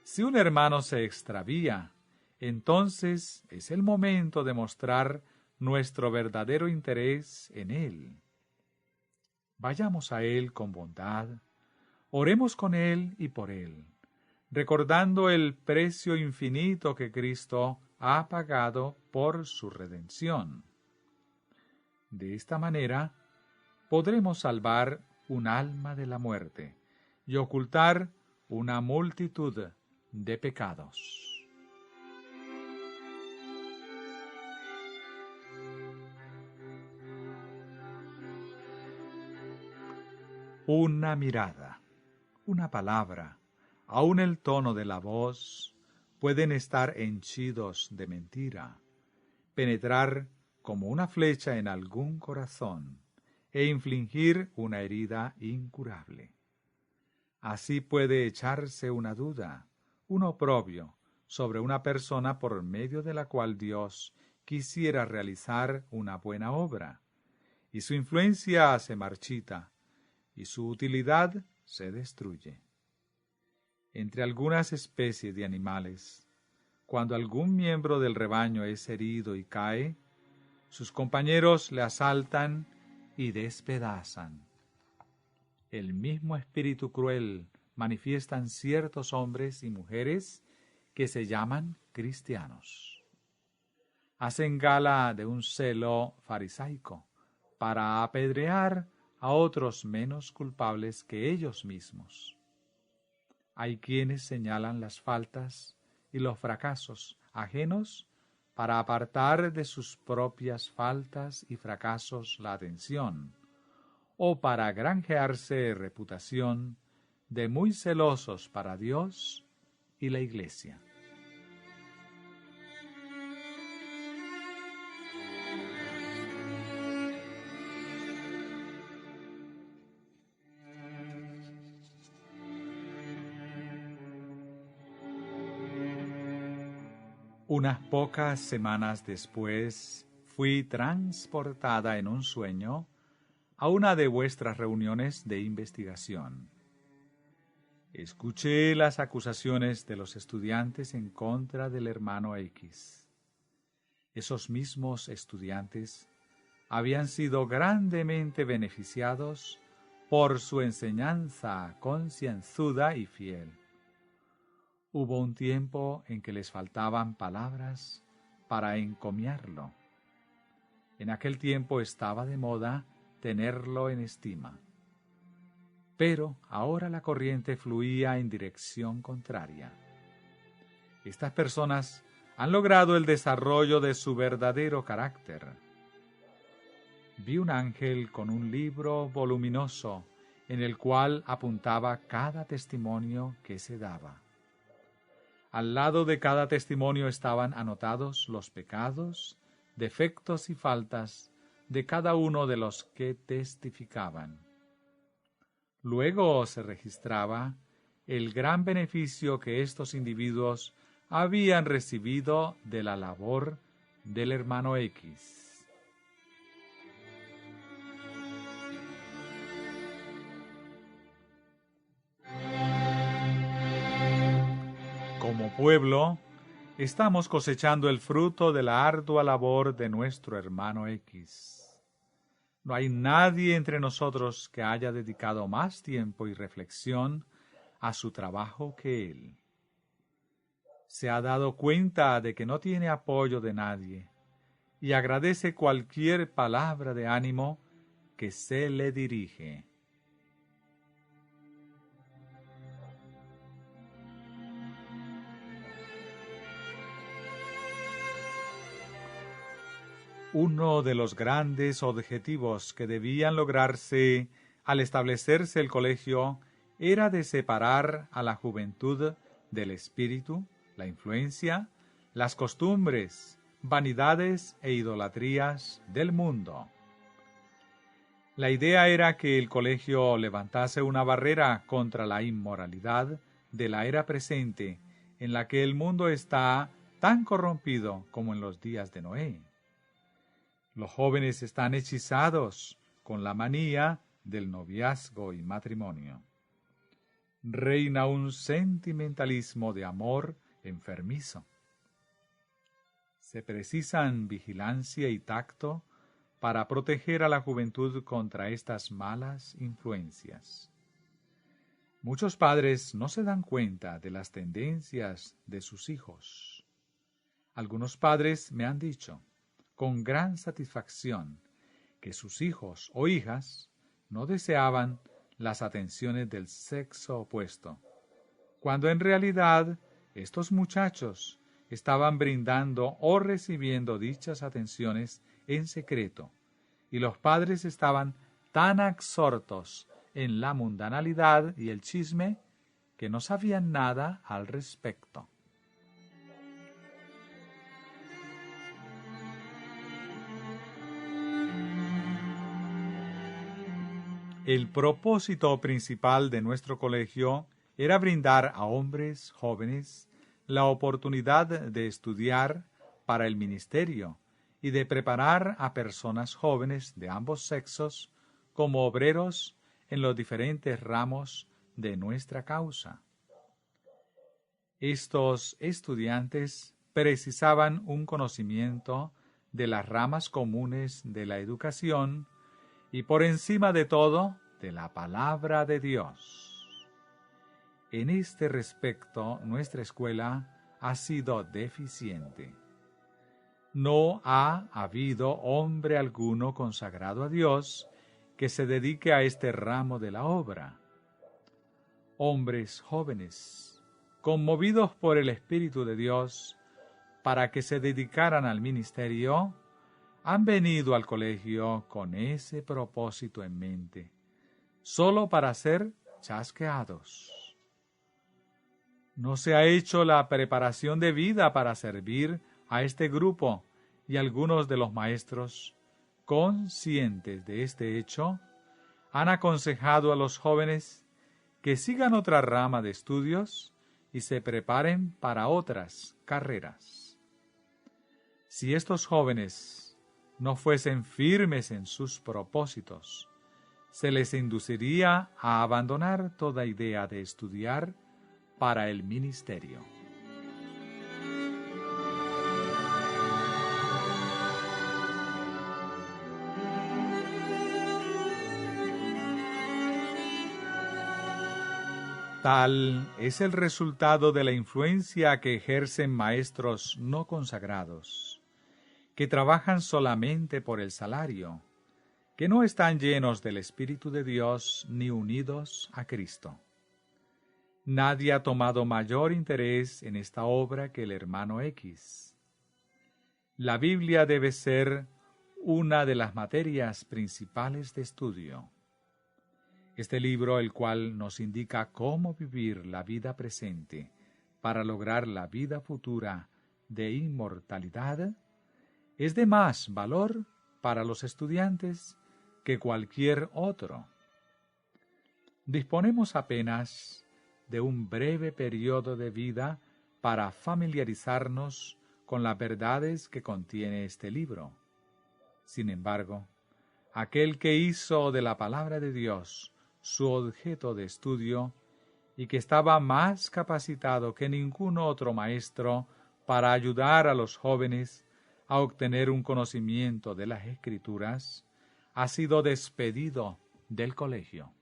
Si un hermano se extravía, entonces es el momento de mostrar nuestro verdadero interés en él. Vayamos a él con bondad, oremos con él y por él, recordando el precio infinito que Cristo ha pagado por su redención. De esta manera, podremos salvar un alma de la muerte y ocultar una multitud de pecados. Una mirada, una palabra, aun el tono de la voz, pueden estar henchidos de mentira, penetrar como una flecha en algún corazón e infligir una herida incurable. Así puede echarse una duda, un oprobio, sobre una persona por medio de la cual Dios quisiera realizar una buena obra, y su influencia se marchita, y su utilidad se destruye. Entre algunas especies de animales, cuando algún miembro del rebaño es herido y cae, sus compañeros le asaltan y despedazan. el mismo espíritu cruel manifiestan ciertos hombres y mujeres que se llaman cristianos. Hacen gala de un celo farisaico para apedrear a otros menos culpables que ellos mismos. Hay quienes señalan las faltas y los fracasos ajenos para apartar de sus propias faltas y fracasos la atención, o para granjearse reputación de muy celosos para Dios y la Iglesia. Unas pocas semanas después fui transportada en un sueño a una de vuestras reuniones de investigación. Escuché las acusaciones de los estudiantes en contra del hermano X. Esos mismos estudiantes habían sido grandemente beneficiados por su enseñanza concienzuda y fiel. Hubo un tiempo en que les faltaban palabras para encomiarlo. En aquel tiempo estaba de moda tenerlo en estima. Pero ahora la corriente fluía en dirección contraria. Estas personas han logrado el desarrollo de su verdadero carácter. Vi un ángel con un libro voluminoso en el cual apuntaba cada testimonio que se daba. Al lado de cada testimonio estaban anotados los pecados, defectos y faltas de cada uno de los que testificaban. Luego se registraba el gran beneficio que estos individuos habían recibido de la labor del hermano X. Como pueblo, estamos cosechando el fruto de la ardua labor de nuestro hermano X. No hay nadie entre nosotros que haya dedicado más tiempo y reflexión a su trabajo que él. Se ha dado cuenta de que no tiene apoyo de nadie y agradece cualquier palabra de ánimo que se le dirige. Uno de los grandes objetivos que debían lograrse al establecerse el colegio era de separar a la juventud del espíritu, la influencia, las costumbres, vanidades e idolatrías del mundo. La idea era que el colegio levantase una barrera contra la inmoralidad de la era presente, en la que el mundo está tan corrompido como en los días de Noé. Los jóvenes están hechizados con la manía del noviazgo y matrimonio. Reina un sentimentalismo de amor enfermizo. Se precisan vigilancia y tacto para proteger a la juventud contra estas malas influencias. Muchos padres no se dan cuenta de las tendencias de sus hijos. Algunos padres me han dicho, con gran satisfacción, que sus hijos o hijas no deseaban las atenciones del sexo opuesto, cuando en realidad estos muchachos estaban brindando o recibiendo dichas atenciones en secreto, y los padres estaban tan absortos en la mundanalidad y el chisme que no sabían nada al respecto. El propósito principal de nuestro colegio era brindar a hombres jóvenes la oportunidad de estudiar para el ministerio y de preparar a personas jóvenes de ambos sexos como obreros en los diferentes ramos de nuestra causa. Estos estudiantes precisaban un conocimiento de las ramas comunes de la educación y por encima de todo, de la palabra de Dios. En este respecto, nuestra escuela ha sido deficiente. No ha habido hombre alguno consagrado a Dios que se dedique a este ramo de la obra. Hombres jóvenes, conmovidos por el Espíritu de Dios, para que se dedicaran al ministerio, han venido al colegio con ese propósito en mente, solo para ser chasqueados. No se ha hecho la preparación debida para servir a este grupo, y algunos de los maestros, conscientes de este hecho, han aconsejado a los jóvenes que sigan otra rama de estudios y se preparen para otras carreras. Si estos jóvenes no fuesen firmes en sus propósitos, se les induciría a abandonar toda idea de estudiar para el ministerio. Tal es el resultado de la influencia que ejercen maestros no consagrados, que trabajan solamente por el salario, que no están llenos del Espíritu de Dios ni unidos a Cristo. Nadie ha tomado mayor interés en esta obra que el hermano X. La Biblia debe ser una de las materias principales de estudio. Este libro, el cual nos indica cómo vivir la vida presente para lograr la vida futura de inmortalidad, es de más valor para los estudiantes que cualquier otro. Disponemos apenas de un breve periodo de vida para familiarizarnos con las verdades que contiene este libro. Sin embargo, aquel que hizo de la palabra de Dios su objeto de estudio y que estaba más capacitado que ningún otro maestro para ayudar a los jóvenes a obtener un conocimiento de las Escrituras, ha sido despedido del colegio.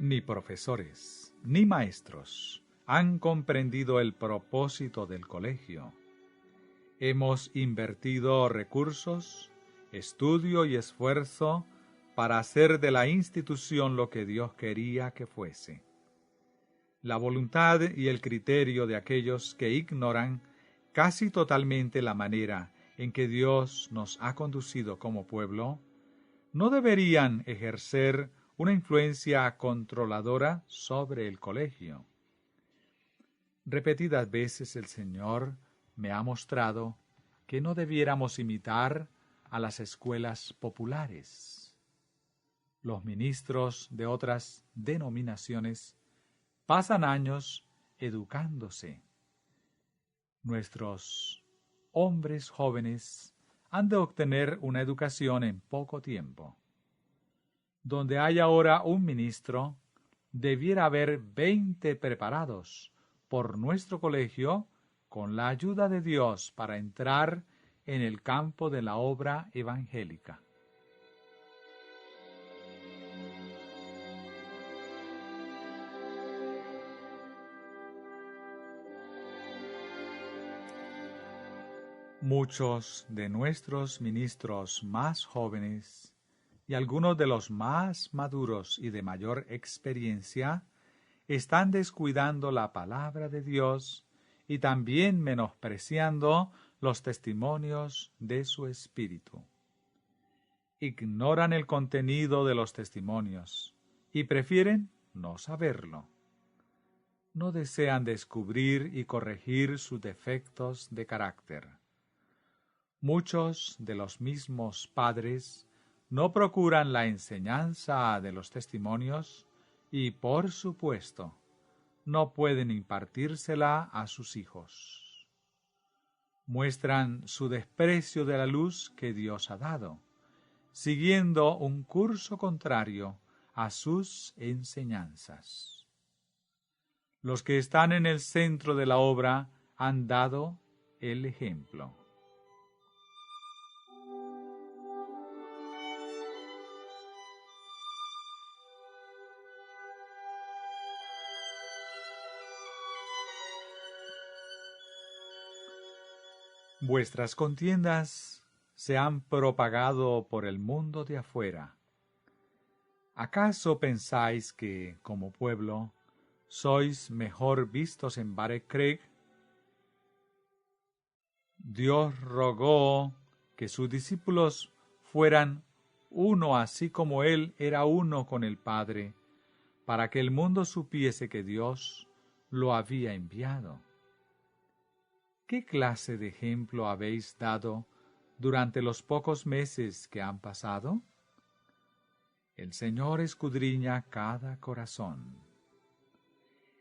Ni profesores, ni maestros han comprendido el propósito del colegio. Hemos invertido recursos, estudio y esfuerzo para hacer de la institución lo que Dios quería que fuese. La voluntad y el criterio de aquellos que ignoran casi totalmente la manera en que Dios nos ha conducido como pueblo, no deberían ejercer una influencia controladora sobre el colegio. Repetidas veces el Señor me ha mostrado que no debiéramos imitar a las escuelas populares. Los ministros de otras denominaciones pasan años educándose. Nuestros hombres jóvenes han de obtener una educación en poco tiempo. Donde hay ahora un ministro, debiera haber 20 preparados por nuestro colegio con la ayuda de Dios para entrar en el campo de la obra evangélica. Muchos de nuestros ministros más jóvenes y algunos de los más maduros y de mayor experiencia están descuidando la palabra de Dios y también menospreciando los testimonios de su espíritu. Ignoran el contenido de los testimonios y prefieren no saberlo. No desean descubrir y corregir sus defectos de carácter. Muchos de los mismos padres no procuran la enseñanza de los testimonios y, por supuesto, no pueden impartírsela a sus hijos. Muestran su desprecio de la luz que Dios ha dado, siguiendo un curso contrario a sus enseñanzas. Los que están en el centro de la obra han dado el ejemplo. Vuestras contiendas se han propagado por el mundo de afuera. ¿Acaso pensáis que, como pueblo, sois mejor vistos en Barecreg? Dios rogó que sus discípulos fueran uno así como Él era uno con el Padre, para que el mundo supiese que Dios lo había enviado. ¿Qué clase de ejemplo habéis dado durante los pocos meses que han pasado? El Señor escudriña cada corazón.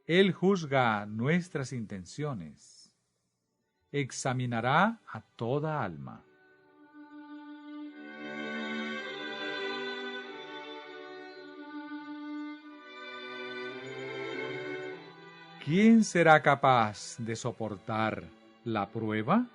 Él juzga nuestras intenciones. Examinará a toda alma. ¿Quién será capaz de soportar la prueba?